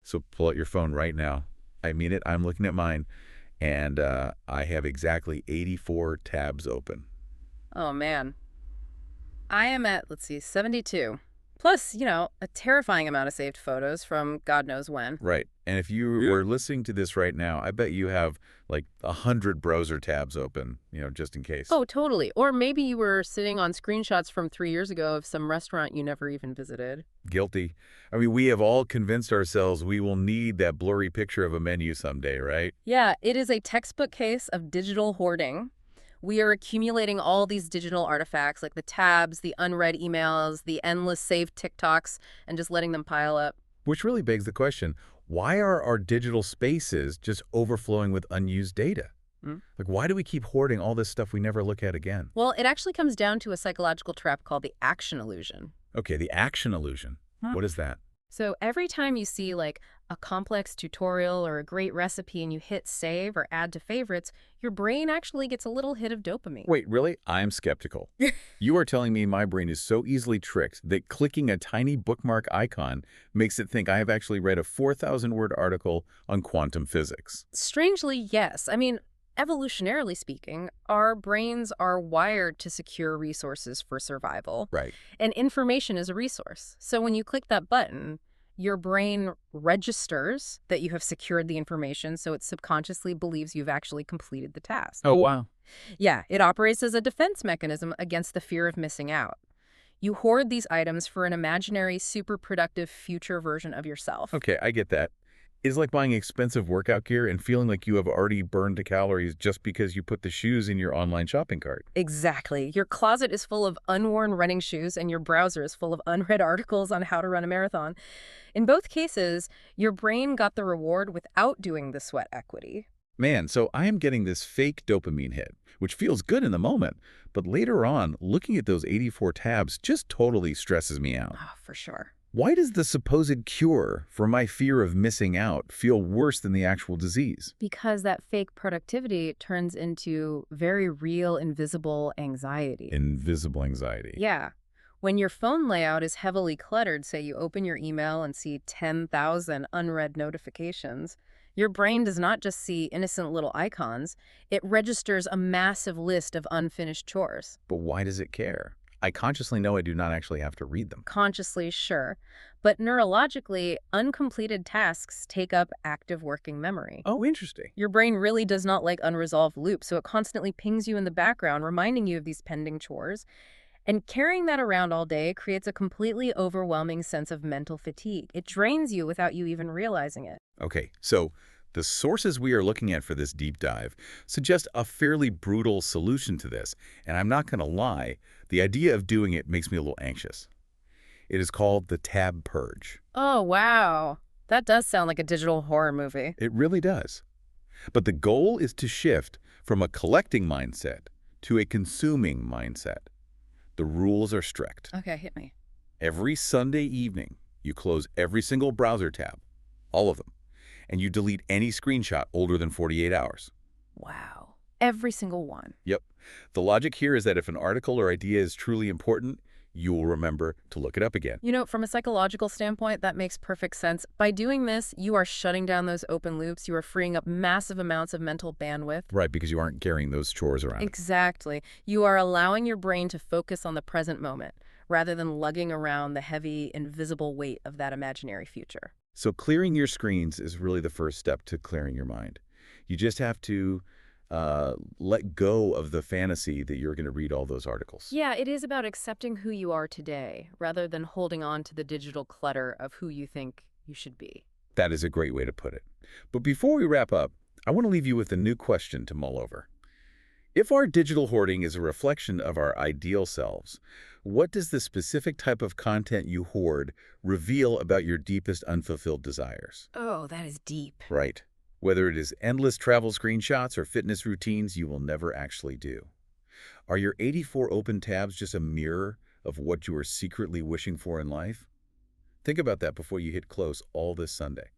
So pull out your phone right now. I mean it. I'm looking at mine, and I have exactly 84 tabs open. Oh, man. I am at, let's see, 72. Plus, a terrifying amount of saved photos from God knows when. Right. And if you were listening to this right now, I bet you have like 100 browser tabs open, just in case. Oh, totally. Or maybe you were sitting on screenshots from 3 years ago of some restaurant you never even visited. Guilty. I mean, we have all convinced ourselves we will need that blurry picture of a menu someday, right? Yeah, it is a textbook case of digital hoarding. We are accumulating all these digital artifacts like the tabs, the unread emails, the endless saved TikToks, and just letting them pile up. Which really begs the question, why are our digital spaces just overflowing with unused data? Hmm? Like, why do we keep hoarding all this stuff we never look at again? Well, it actually comes down to a psychological trap called the action illusion. Okay, the action illusion. What is that? So every time you see like a complex tutorial or a great recipe and you hit save or add to favorites, your brain actually gets a little hit of dopamine. Wait, really? I'm skeptical. You are telling me my brain is so easily tricked that clicking a tiny bookmark icon makes it think I have actually read a 4,000-word article on quantum physics. Strangely, yes. I mean, evolutionarily speaking, our brains are wired to secure resources for survival, Right. and information is a resource. So when you click that button, your brain registers that you have secured the information, so it subconsciously believes you've actually completed the task. Oh, wow. Yeah, it operates as a defense mechanism against the fear of missing out. You hoard these items for an imaginary, super productive future version of yourself. Okay, I get that. It's like buying expensive workout gear and feeling like you have already burned the calories just because you put the shoes in your online shopping cart. Exactly. Your closet is full of unworn running shoes, and your browser is full of unread articles on how to run a marathon. In both cases, your brain got the reward without doing the sweat equity. Man, so I am getting this fake dopamine hit, which feels good in the moment, but later on, looking at those 84 tabs just totally stresses me out. Oh, for sure. Why does the supposed cure for my fear of missing out feel worse than the actual disease? Because that fake productivity turns into very real, invisible anxiety. Invisible anxiety. Yeah. When your phone layout is heavily cluttered, say you open your email and see 10,000 unread notifications, your brain does not just see innocent little icons, it registers a massive list of unfinished chores. But why does it care? I consciously know I do not actually have to read them. Consciously, sure. But neurologically, uncompleted tasks take up active working memory. Oh, interesting. Your brain really does not like unresolved loops, so it constantly pings you in the background, reminding you of these pending chores. And carrying that around all day creates a completely overwhelming sense of mental fatigue. It drains you without you even realizing it. Okay, so the sources we are looking at for this deep dive suggest a fairly brutal solution to this, and I'm not going to lie, the idea of doing it makes me a little anxious. It is called the tab purge. Oh, wow. That does sound like a digital horror movie. It really does. But the goal is to shift from a collecting mindset to a consuming mindset. The rules are strict. Okay, hit me. Every Sunday evening, you close every single browser tab, all of them, and you delete any screenshot older than 48 hours. Wow. Every single one. Yep. The logic here is that if an article or idea is truly important, you will remember to look it up again. From a psychological standpoint, that makes perfect sense. By doing this, you are shutting down those open loops. You are freeing up massive amounts of mental bandwidth. Right, because you aren't carrying those chores around. Exactly. You are allowing your brain to focus on the present moment rather than lugging around the heavy, invisible weight of that imaginary future. So clearing your screens is really the first step to clearing your mind. You just have to let go of the fantasy that you're going to read all those articles. Yeah, it is about accepting who you are today rather than holding on to the digital clutter of who you think you should be. That is a great way to put it. But before we wrap up, I want to leave you with a new question to mull over. If our digital hoarding is a reflection of our ideal selves, what does the specific type of content you hoard reveal about your deepest unfulfilled desires? Oh, that is deep. Right. Whether it is endless travel screenshots or fitness routines you will never actually do. Are your 84 open tabs just a mirror of what you are secretly wishing for in life? Think about that before you hit close all this Sunday.